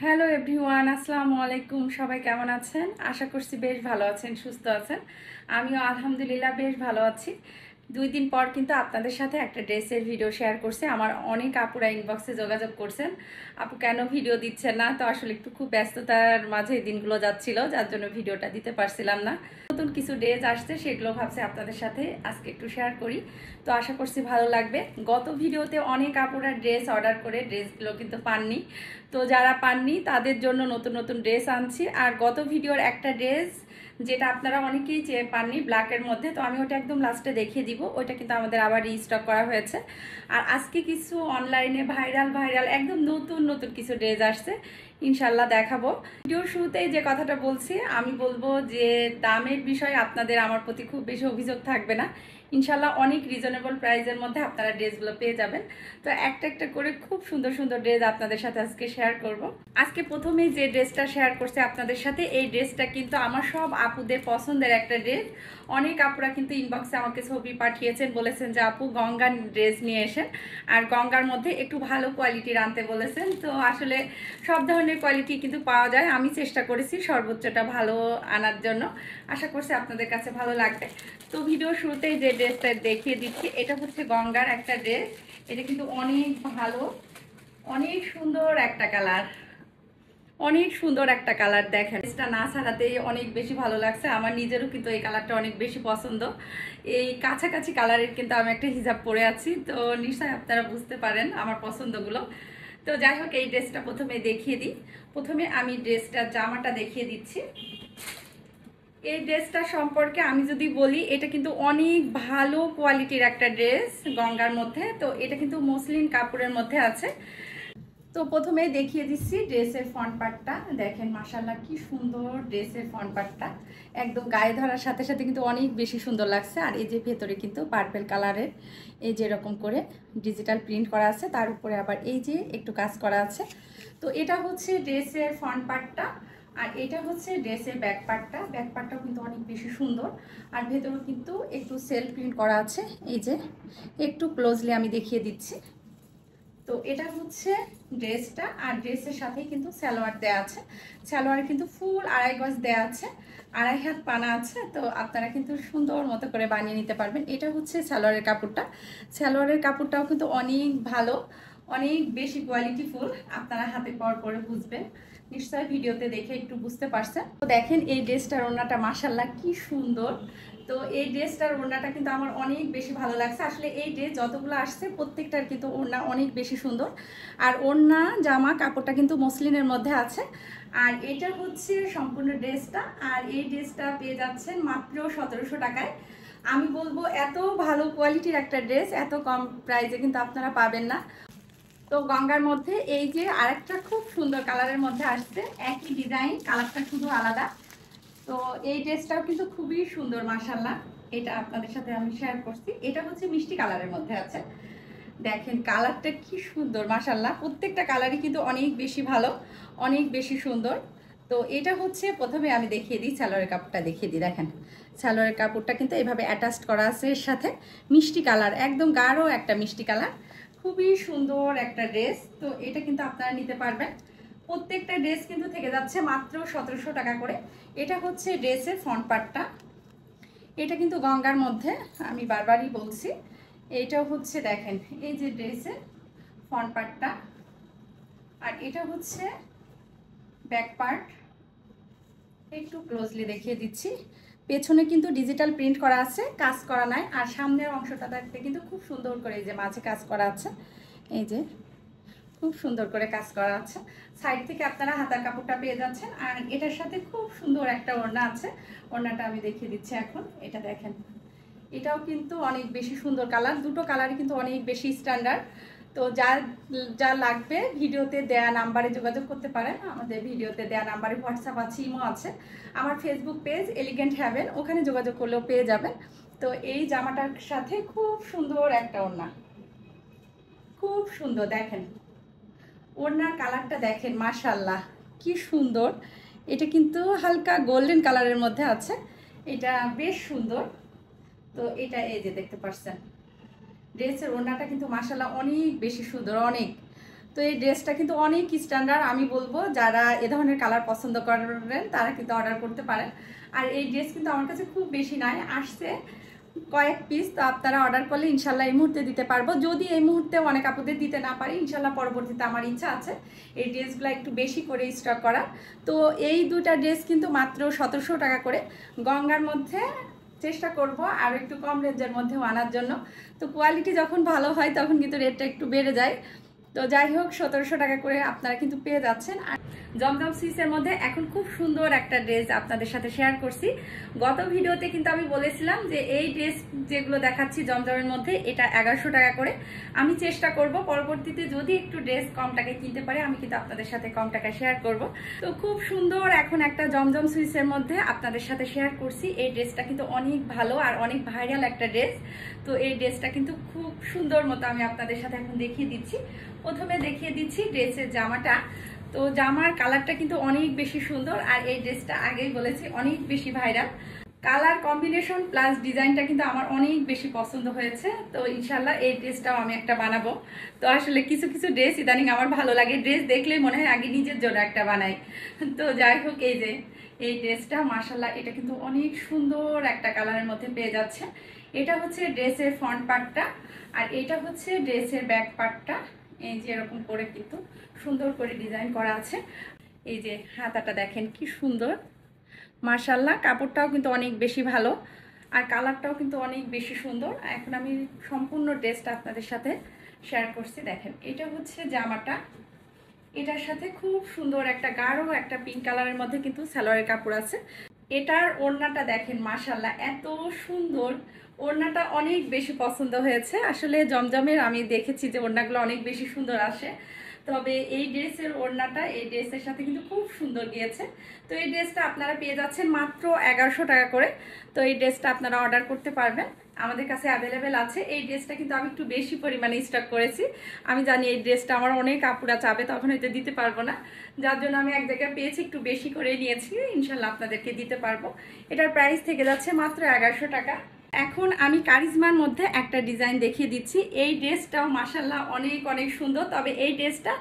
Hello everyone, আসসালামু আলাইকুম। সবাই কেমন আছেন? আশা করছি বেশ ভালো আছেন, সুস্থ আছেন। আমিও আলহামদুলিল্লাহ বেশ ভালো আছি। 2 দিন পর কিন্তু আপনাদের সাথে একটা ড্রেসের ভিডিও শেয়ার করছি। আমার অনেক আপুরা ইনবক্সে যোগাযোগ করছেন, আপু কেন ভিডিও দিচ্ছেন না। তো আসলে একটু খুব ব্যস্ততার মাঝে এই দিনগুলো যাচ্ছিল, যার জন্য ভিডিওটা দিতে পারছিলাম না। নতুন কিছু ড্রেস আসছে, সেগুলো ভাবছি আপনাদের সাথে আজকে একটু শেয়ার করি। তো আশা করছি ভালো লাগবে। গত ভিডিওতে অনেক আপুরা ড্রেস অর্ডার করে ড্রেসগুলো কিন্তু পাননি। তো যারা পাননি তাদের জন্য নতুন নতুন ড্রেস আনছি। আর গত ভিডিওর একটা ড্রেস যেটা আপনারা অনেকেই চেয়ে পাননি, ব্ল্যাকের মধ্যে, তো আমি ওটা একদম লাস্টে দেখিয়ে দিব। ওইটা কিন্তু আমাদের আবার রিস্টক করা হয়েছে। আর আজকে কিছু অনলাইনে ভাইরাল একদম নতুন নতুন কিছু ড্রেস আসছে, ইনশাল্লাহ দেখাবো। ভিডিওর শুরুতেই যে কথাটা বলছি, আমি বলবো যে দামের বিষয়ে আপনাদের আমার প্রতি খুব বেশি অভিযোগ থাকবে না। ইনশাল্লাহ অনেক রিজনেবল প্রাইসের মধ্যে আপনারা ড্রেসগুলো পেয়ে যাবেন। তো একটা একটা করে খুব সুন্দর সুন্দর ড্রেস আপনাদের সাথে আজকে শেয়ার করব। আজকে প্রথমেই যে ড্রেসটা শেয়ার করছে আপনাদের সাথে, এই ড্রেসটা কিন্তু আমার সব আপুদের পছন্দের একটা ড্রেস। অনেক আপুরা কিন্তু ইনবক্সে আমাকে ছবি পাঠিয়েছেন, বলেছেন যে আপু গঙ্গার ড্রেস নিয়ে এসেন, আর গঙ্গার মধ্যে একটু ভালো কোয়ালিটির আনতে বলেছেন। তো আসলে সব ধরনের কোয়ালিটি কিন্তু পাওয়া যায়, আমি চেষ্টা করেছি সর্বোচ্চটা ভালো আনার জন্য। আশা করছি আপনাদের কাছে ভালো লাগবে। তো ভিডিও শুরুতেই যে ড্রেসটা দেখিয়ে দিচ্ছি, এটা হচ্ছে গঙ্গার একটা ড্রেস। এটা কিন্তু অনেক ভালো, অনেক সুন্দর একটা কালার, অনেক সুন্দর একটা কালার। দেখেন, ড্রেসটা না ছাড়াতেই অনেক বেশি ভালো লাগছে। আমার নিজেরও কিন্তু এই কালারটা অনেক বেশি পছন্দ। এই কাছাকাছি কালারের কিন্তু আমি একটা হিজাব পরে আছি, তো নিশ্চয়ই আপনারা বুঝতে পারেন আমার পছন্দগুলো। তো যাই হোক, এই ড্রেসটা প্রথমে দেখিয়ে দিই। প্রথমে আমি ড্রেসটার জামাটা দেখিয়ে দিচ্ছি। এই ড্রেসটা সম্পর্কে আমি যদি বলি, এটা কিন্তু অনেক ভালো কোয়ালিটির একটা ড্রেস গঙ্গার মধ্যে। তো এটা কিন্তু মসলিন কাপড়ের মধ্যে আছে। তো প্রথমে দেখিয়ে দিচ্ছি ড্রেসের ফ্রন্ট পার্টটা। দেখেন মাশাআল্লাহ কি সুন্দর ড্রেসের ফ্রন্ট পার্টটা, একদম গায়ে ধরার সাথে সাথে কিন্তু অনেক বেশি সুন্দর লাগছে। আর এই যে ভেতরে কিন্তু পার্পল কালারের এই যে এরকম করে ডিজিটাল প্রিন্ট করা আছে, তার উপরে আবার এই যে একটু কাজ করা আছে। তো এটা হচ্ছে ড্রেসের ফ্রন্ট পার্টটা, আর এটা হচ্ছে ড্রেসের ব্যাক পার্টটা। ব্যাক পার্টটাও কিন্তু অনেক বেশি সুন্দর, আর ভেতরেও কিন্তু একটু সেলফ প্রিন্ট করা আছে। এই যে একটু ক্লোজলি আমি দেখিয়ে দিচ্ছি। তো এটা হচ্ছে ড্রেসটা, আর ড্রেসের সাথে কিন্তু সালোয়ার দেয়া আছে। সালোয়ারে কিন্তু ফুল 2.5 গজ দেয়া আছে, 2.5 হাত পানা আছে। তো আপনারা কিন্তু সুন্দর মতো করে বানিয়ে নিতে পারবেন। এটা হচ্ছে সালোয়ারের কাপড়টা। সালোয়ারের কাপড়টাও কিন্তু অনেক ভালো, অনেক বেশি কোয়ালিটিফুল। আপনারা হাতে পাওয়ার পরে বুঝবেন, নিশ্চয়ই ভিডিওতে দেখে একটু বুঝতে পারছেন। তো দেখেন এই ড্রেসটার ওড়নাটা মাশাআল্লাহ কি সুন্দর। তো এই ড্রেসটার ওড়নাটা কিন্তু আমার অনেক বেশি ভালো লাগছে। আসলে এই ড্রেস যতগুলো আসছে প্রত্যেকটার কিন্তু ওড়না অনেক বেশি সুন্দর। আর ওড়না জামা কাপড়টা কিন্তু মসলিনের মধ্যে আছে। আর এটা হচ্ছে সম্পূর্ণ ড্রেসটা। আর এই ড্রেসটা পেয়ে যাচ্ছেন মাত্র 1700 টাকায়। আমি বলবো এত ভালো কোয়ালিটির একটা ড্রেস এত কম প্রাইসে কিন্তু আপনারা পাবেন না। তো গঙ্গার মধ্যে এই যে আরেকটা খুব সুন্দর কালারের মধ্যে আসছে, একই ডিজাইন, কালারটা শুধু আলাদা। তো এই ড্রেসটাও কিন্তু খুবই সুন্দর মাশাআল্লাহ। এটা আপনাদের সাথে আমি শেয়ার করছি। এটা হচ্ছে মিষ্টি কালারের মধ্যে আছে। দেখেন কালারটা কি সুন্দর মাশাআল্লাহ। প্রত্যেকটা কালারই কিন্তু অনেক বেশি ভালো, অনেক বেশি সুন্দর। তো এটা হচ্ছে প্রথমে আমি দেখিয়ে দিই, সালোয়ারের কাপড়টা দেখিয়ে দিই। দেখেন সালোয়ারের কাপড়টা কিন্তু এভাবে অ্যাটাচড করা আছে এর সাথে। মিষ্টি কালার, একদম গাঢ় একটা মিষ্টি কালার, খুবই সুন্দর একটা ড্রেস। তো এটা কিন্তু আপনারা নিতে পারবেন। প্রত্যেকটা ড্রেস কিন্তু থেকে যাচ্ছে মাত্র 1700 টাকা করে। এটা হচ্ছে ড্রেসের ফ্রন্ট পার্টটা। এটা কিন্তু গঙ্গার মধ্যে, আমি বারবারই বলছি। এইটাও হচ্ছে দেখেন এই যে ড্রেসের ফ্রন্ট পার্টটা, আর এটা হচ্ছে ব্যাক পার্ট। একটু ক্লোজলি দেখিয়ে দিচ্ছি। পেছনে কিন্তু ডিজিটাল প্রিন্ট করা আছে, কাজ করা নাই। আর সামনের অংশটাতে কিন্তু খুব সুন্দর করে এই যে মাঝে কাজ করা আছে, এই যে খুব সুন্দর করে কাজ করা আছে। সাইড থেকে আপনারা হাতার কাপড়টা পেয়ে যাচ্ছেন। আর এটার সাথে খুব সুন্দর একটা ওড়না আছে, ওড়নাটা আমি দেখিয়ে দিচ্ছি এখন। এটা দেখেন, এটাও কিন্তু অনেক বেশি সুন্দর কালার। দুটো কালারই কিন্তু অনেক বেশি স্ট্যান্ডার্ড। তো যা লাগবে ভিডিওতে দেয়া নাম্বারে যোগাযোগ করতে পারেন। আমাদের ভিডিওতে দেয়া নাম্বারে হোয়াটসঅ্যাপ আছে, ইমো আছে, আমার ফেসবুক পেজ এলিগেন্ট হ্যাভেন, ওখানে যোগাযোগ করলেও পেয়ে যাবেন। তো এই জামাটার সাথে খুব সুন্দর একটা ওড়না, খুব সুন্দর। দেখেন ওড়নার কালারটা দেখেন মাশাআল্লাহ কি সুন্দর। এটা কিন্তু হালকা গোল্ডেন কালারের মধ্যে আছে, এটা বেশ সুন্দর। তো এটা এই যে দেখতে পাচ্ছেন ড্রেসের ওড়নাটা কিন্তু মাশাআল্লাহ অনেক বেশি সুন্দর, অনেক। তো এই ড্রেসটা কিন্তু অনেক স্ট্যান্ডার্ড, আমি বলবো যারা এ ধরনের কালার পছন্দ করেন তারা কিন্তু অর্ডার করতে পারেন। আর এই ড্রেস কিন্তু আমার কাছে খুব বেশি নাই, আসছে কয়েক পিস, তো আপনারা অর্ডার করলে ইনশাল্লাহ এই মুহূর্তে দিতে পারবো। যদি এই মুহূর্তে অনেক আপুদের দিতে না পারি, ইনশাল্লাহ পরবর্তীতে আমার ইচ্ছা আছে এই ড্রেসগুলো একটু বেশি করে স্টক করা। তো এই দুটা ড্রেস কিন্তু মাত্র 1700 টাকা করে, গঙ্গার মধ্যে চেষ্টা করব আর একটু কম রেঞ্জের মধ্যেও আনার জন্য। তো কোয়ালিটি যখন ভালো হয় তখন কিন্তু রেটটা একটু বেড়ে যায়। তো যাই হোক 1700 টাকা করে আপনারা কিন্তু পেয়ে যাচ্ছেন। আর জমজম সুইসের মধ্যে এখন খুব সুন্দর একটা ড্রেস আপনাদের সাথে শেয়ার করছি। গত ভিডিওতে কিন্তু আমি বলেছিলাম যে এই ড্রেস যেগুলো দেখাচ্ছি জমজমের মধ্যে, এটা 1100 টাকা করে। আমি চেষ্টা করব পরবর্তীতে যদি একটু ড্রেস কম টাকায় কিনতে পারি, আমি কিন্তু আপনাদের সাথে কম টাকায় শেয়ার করব। তো খুব সুন্দর এখন একটা জমজম সুইসের মধ্যে আপনাদের সাথে শেয়ার করছি। এই ড্রেসটা কিন্তু অনেক ভালো আর অনেক ভাইরাল একটা ড্রেস। তো এই ড্রেসটা কিন্তু খুব সুন্দর মতো আমি আপনাদের সাথে এখন দেখিয়ে দিচ্ছি। প্রথমে দেখিয়ে দিচ্ছি ড্রেসের জামাটা। তো জামার কালারটা কিন্তু অনেক বেশি সুন্দর, আর এই ড্রেসটা আগেই বলেছি অনেক বেশি ভাইরাল। কালার কম্বিনেশন প্লাস ডিজাইনটা কিন্তু আমার অনেক বেশি পছন্দ হয়েছে। তো ইনশাল্লাহ এই ড্রেসটাও আমি একটা বানাবো। তো আসলে কিছু কিছু ড্রেস ইদানিং আমার ভালো লাগে, ড্রেস দেখলেই মনে হয় আগে নিজের জন্য একটা বানাই। তো যাই হোক, এই যে এই ড্রেসটা মাশাল্লাহ এটা কিন্তু অনেক সুন্দর একটা কালারের মধ্যে পেয়ে যাচ্ছে। এটা হচ্ছে ড্রেসের ফ্রন্ট পার্টটা, আর এটা হচ্ছে ড্রেসের ব্যাক পার্টটা। এই যে এরকম করে কিন্তু সুন্দর করে ডিজাইন করা আছে। এই যে হাতাটা দেখেন কি সুন্দর, মাশাল্লাহ কাপড়টাও কিন্তু অনেক বেশি ভালো আর কালারটাও কিন্তু অনেক বেশি সুন্দর। এখন আমি সম্পূর্ণ ড্রেসটা আপনাদের সাথে শেয়ার করছি। দেখেন এটা হচ্ছে জামাটা, এটার সাথে খুব সুন্দর একটা গাঢ় একটা পিঙ্ক কালারের মধ্যে কিন্তু সালোয়ারের কাপড় আছে। এটার ওড়নাটা দেখেন মাশাল্লাহ এত সুন্দর, ওড়নাটা অনেক বেশি পছন্দ হয়েছে। আসলে জমজমের আমি দেখেছি যে ওড়নাগুলো অনেক বেশি সুন্দর আসে, তবে এই ড্রেসের ওড়নাটা এই ড্রেসের সাথে কিন্তু খুব সুন্দর গিয়েছে। তো এই ড্রেসটা আপনারা পেয়ে যাচ্ছেন মাত্র 1100 টাকা করে। তো এই ড্রেসটা আপনারা অর্ডার করতে পারবেন, আমাদের কাছে অ্যাভেলেবেল আছে। এই ড্রেসটা কিন্তু আমি একটু বেশি পরিমাণে স্টক করেছি। আমি জানি এই ড্রেসটা আমার অনেক আপুরা চাবে, তখন হয়তো দিতে পারবো না, যার জন্য আমি এক জায়গায় পেয়েছি একটু বেশি করে নিয়েছি। ইনশাল্লাহ আপনাদেরকে দিতে পারবো। এটার প্রাইস থেকে যাচ্ছে মাত্র 1100 টাকা। এখন আমি কারিজমার মধ্যে একটা ডিজাইন দেখিয়ে দিচ্ছি। এই ড্রেসটাও মাশাল্লাহ অনেক অনেক সুন্দর, তবে এই ড্রেসটা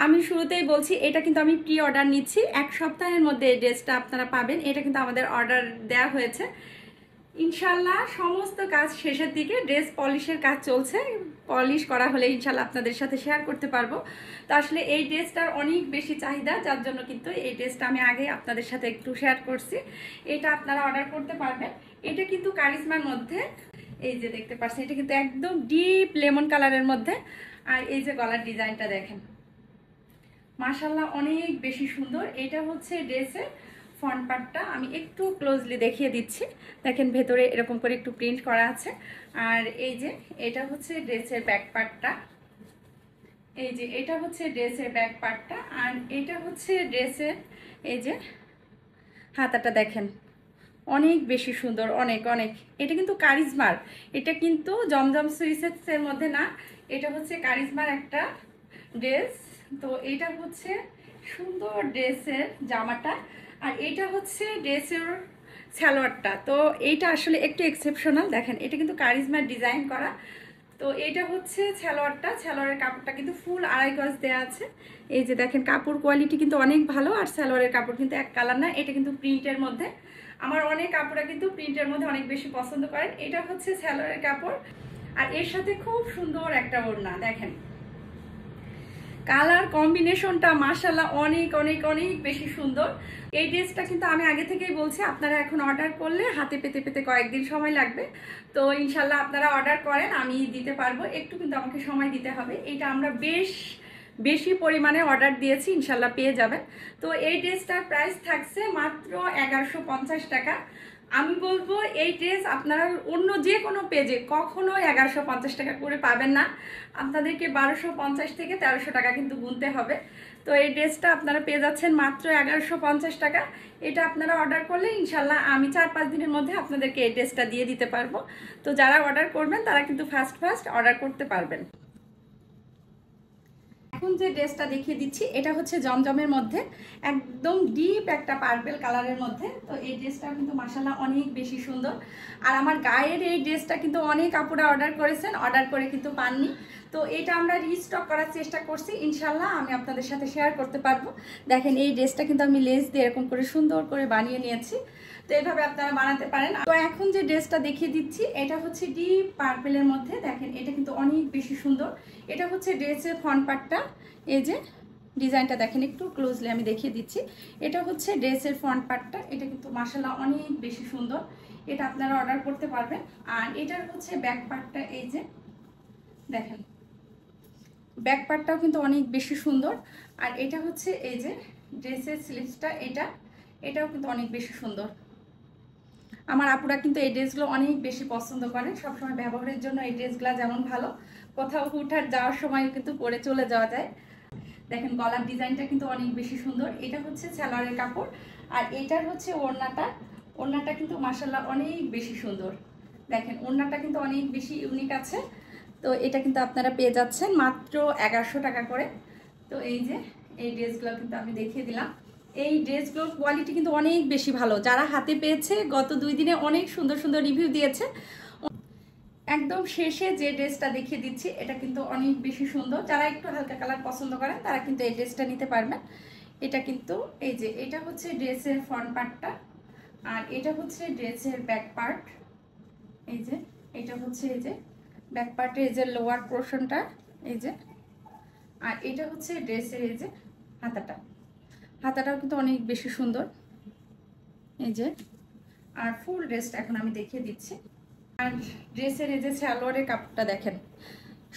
আমি শুরুতেই বলছি এটা কিন্তু আমি প্রি অর্ডার নিচ্ছি, 1 সপ্তাহের মধ্যে এই ড্রেসটা আপনারা পাবেন। এটা কিন্তু আমাদের অর্ডার দেওয়া হয়েছে। ইনশাল্লাহ সমস্ত কাজ শেষের দিকে, ড্রেস পলিশের কাজ চলছে, পলিশ করা হলে ইনশাল্লাহ আপনাদের সাথে শেয়ার করতে পারবো। তো আসলে এই ড্রেসটার অনেক বেশি চাহিদা, যার জন্য কিন্তু এই ড্রেসটা আমি আগে আপনাদের সাথে একটু শেয়ার করছি। এটা আপনারা অর্ডার করতে পারবেন। এটা কিন্তু কারিজমার মধ্যে, এই যে দেখতে পাচ্ছেন এটা কিন্তু একদম ডিপ লেমন কালারের মধ্যে। আর এই যে গলার ডিজাইনটা দেখেন মাশাল্লাহ অনেক বেশি সুন্দর। এটা হচ্ছে ড্রেসের ফ্রন্ট পার্টটা, আমি একটু ক্লোজলি দেখিয়ে দিচ্ছি। দেখেন ভেতরে এরকম করে একটু প্রিন্ট করা আছে। আর এই যে এটা হচ্ছে ড্রেসের ব্যাক পার্টটা, এই যে এটা হচ্ছে ড্রেসের ব্যাক পার্টটা। আর এটা হচ্ছে ড্রেসের এই যে হাতাটা দেখেন অনেক বেশি সুন্দর, অনেক অনেক। এটা কিন্তু কারিজমার, এটা কিন্তু জমজম সুইসের মধ্যে না, এটা হচ্ছে কারিজমার একটা ড্রেস। তো এটা হচ্ছে সুন্দর ড্রেসের জামাটা, আর এটা হচ্ছে ড্রেসের সালোয়ারটা। তো এইটা আসলে একটু এক্সেপশনাল, দেখেন এটা কিন্তু কারিজমার ডিজাইন করা। তো এটা হচ্ছে সালোয়ারটা, সালোয়ারের কাপড়টা কিন্তু ফুল 2.5 গজ দেওয়া আছে। এই যে দেখেন কাপড় কোয়ালিটি কিন্তু অনেক ভালো, আর সালোয়ারের কাপড় কিন্তু এক কালার না, এটা কিন্তু প্রিন্টের মধ্যে। আমার অনেক কাপড়া কিন্তু প্রিন্টের মধ্যে অনেক বেশি পছন্দ করেন। এটা হচ্ছে সালোয়ারের কাপড়, আর এর সাথে খুব সুন্দর একটা ওড়না। দেখেন কালার কম্বিনেশনটা মাশাল্লাহ অনেক অনেক অনেক বেশি সুন্দর। এই ড্রেসটা কিন্তু আমি আগে থেকেই বলছি আপনারা এখন অর্ডার করলে হাতে পেতে পেতে কয়েকদিন সময় লাগবে। তো ইনশাল্লাহ আপনারা অর্ডার করেন, আমি দিতে পারবো, একটু কিন্তু আমাকে সময় দিতে হবে। এটা আমরা বেশি পরিমাণে অর্ডার দিয়েছি, ইনশাল্লাহ পেয়ে যাবেন। তো এই ড্রেসটার প্রাইস থাকছে মাত্র 1150 টাকা। আমি বলবো এই ড্রেস আপনারা অন্য যে কোনো পেজে কখনোই 1150 টাকা করে পাবেন না, আপনাদেরকে 1250 থেকে 1300 টাকা কিন্তু গুনতে হবে। তো এই ড্রেসটা আপনারা পেয়ে যাচ্ছেন মাত্র 1150 টাকা। এটা আপনারা অর্ডার করলে ইনশাল্লাহ আমি 4-5 দিনের মধ্যে আপনাদেরকে এই ড্রেসটা দিয়ে দিতে পারবো। তো যারা অর্ডার করবেন তারা কিন্তু ফার্স্ট অর্ডার করতে পারবেন। এখন যে ড্রেসটা দেখিয়ে দিচ্ছি এটা হচ্ছে জমজমের মধ্যে একদম ডিপ একটা পার্পল কালারের মধ্যে। তো এই ড্রেসটা কিন্তু মাশাআল্লাহ অনেক বেশি সুন্দর। আর আমার গায়ের এই ড্রেসটা কিন্তু অনেক আপুরা অর্ডার করেছেন, অর্ডার করে কিন্তু পাননি। তো এটা আমরা রিস্টক করার চেষ্টা করছি, ইনশাল্লাহ আমি আপনাদের সাথে শেয়ার করতে পারবো। দেখেন এই ড্রেসটা কিন্তু আমি লেস দিয়ে এরকম করে সুন্দর করে বানিয়ে নিয়েছি, তো এইভাবে আপনারা বানাতে পারেন। তো এখন যে ড্রেসটা দেখিয়ে দিচ্ছি এটা হচ্ছে ডিপ পার্পেলের মধ্যে, দেখেন এটা কিন্তু অনেক বেশি সুন্দর। এটা হচ্ছে ড্রেসের ফ্রন্ট পার্টটা, এই যে ডিজাইনটা দেখেন একটু ক্লোজলি আমি দেখিয়ে দিচ্ছি। এটা হচ্ছে ড্রেসের ফ্রন্ট পার্টটা, এটা কিন্তু মাশাআল্লাহ অনেক বেশি সুন্দর, এটা আপনারা অর্ডার করতে পারবেন। আর এটার হচ্ছে ব্যাক পার্টটা, এই যে দেখেন ব্যাক পার্টটাও কিন্তু অনেক বেশি সুন্দর। আর এটা হচ্ছে এই যে ড্রেসের স্লিভসটা, এটাও কিন্তু অনেক বেশি সুন্দর। আমার আপুরা কিন্তু এই ড্রেসগুলো অনেক বেশি পছন্দ করেন, সবসময় ব্যবহারের জন্য এই ড্রেসগুলো যেমন ভালো, কোথাও হুটহাট যাওয়ার সময় কিন্তু পরে চলে যাওয়া যায়। দেখেন গলার ডিজাইনটা কিন্তু অনেক বেশি সুন্দর। এটা হচ্ছে সালোয়ারের কাপড়, আর এটার হচ্ছে ওড়নাটা কিন্তু মাশাআল্লাহ অনেক বেশি সুন্দর। দেখেন ওড়নাটা কিন্তু অনেক বেশি ইউনিক আছে। তো এটা কিন্তু আপনারা পেয়ে যাচ্ছেন মাত্র 1100 টাকা করে। তো এই যে এই ড্রেসগুলো কিন্তু আমি দেখিয়ে দিলাম। এই ড্রেসগুলোর কোয়ালিটি কিন্তু অনেক বেশি ভালো, যারা হাতে পেয়েছে গত 2 দিনে অনেক সুন্দর সুন্দর রিভিউ দিয়েছে। একদম শেষে যে ড্রেসটা দেখিয়ে দিচ্ছি এটা কিন্তু অনেক বেশি সুন্দর, যারা একটু হালকা কালার পছন্দ করেন তারা কিন্তু এই ড্রেসটা নিতে পারবেন। এটা কিন্তু এই যে এটা হচ্ছে ড্রেসের ফ্রন্ট পার্টটা, আর এটা হচ্ছে ড্রেসের ব্যাক পার্ট। এই যে এটা হচ্ছে এই যে ব্যাক পার্টের এই যে লোয়ার পোর্শনটা, এই যে। আর এটা হচ্ছে ড্রেসের এই যে হাতাটাও কিন্তু অনেক বেশি সুন্দর, এই যে। আর ফুল ড্রেসটা এখন আমি দেখিয়ে দিচ্ছি। আর ড্রেসের এই যে সালোয়ারের কাপড়টা দেখেন,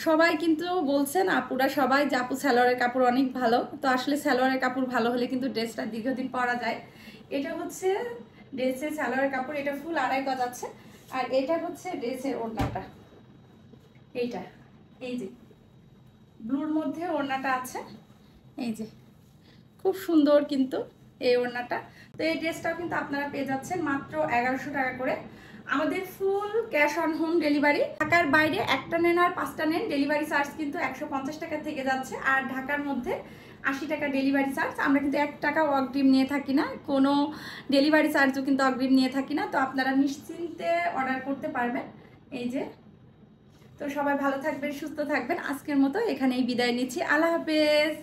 সবাই কিন্তু বলছেন আপুরা সবাই যে আপু সালোয়ারের কাপড় অনেক ভালো, তো আসলে সালোয়ারের কাপড় ভালো হলে কিন্তু ড্রেসটা দীর্ঘদিন পরা যায়। এটা হচ্ছে ড্রেসের সালোয়ারের কাপড়, এটা ফুল 2.5 গজ আছে। আর এটা হচ্ছে ড্রেসের ওড়নাটা, এইটা এই যে ব্লুর মধ্যে ওড়নাটা আছে, এই যে খুব সুন্দর কিন্তু এই ওড়নাটা। তো এই ড্রেসটাও কিন্তু আপনারা পেয়ে যাচ্ছেন মাত্র 1100 টাকা করে। আমাদের full cash on home delivery, ঢাকার বাইরে একটা নেন আর 5টা নেন ডেলিভারি চার্জ কিন্তু 150 টাকা থেকে যাচ্ছে, আর ঢাকার মধ্যে 80 টাকা ডেলিভারি চার্জ। আমরা কিন্তু 1 টাকাও অগ্রিম নিয়ে থাকি না, কোনো ডেলিভারি চার্জও কিন্তু অগ্রিম নিয়ে থাকি না। তো আপনারা নিশ্চিন্তে অর্ডার করতে পারবেন। এই যে, তো সবাই ভালো থাকবেন, সুস্থ থাকবেন। আজকের মতো এখানেই বিদায় নিচ্ছি, আল্লাহ হাফেজ।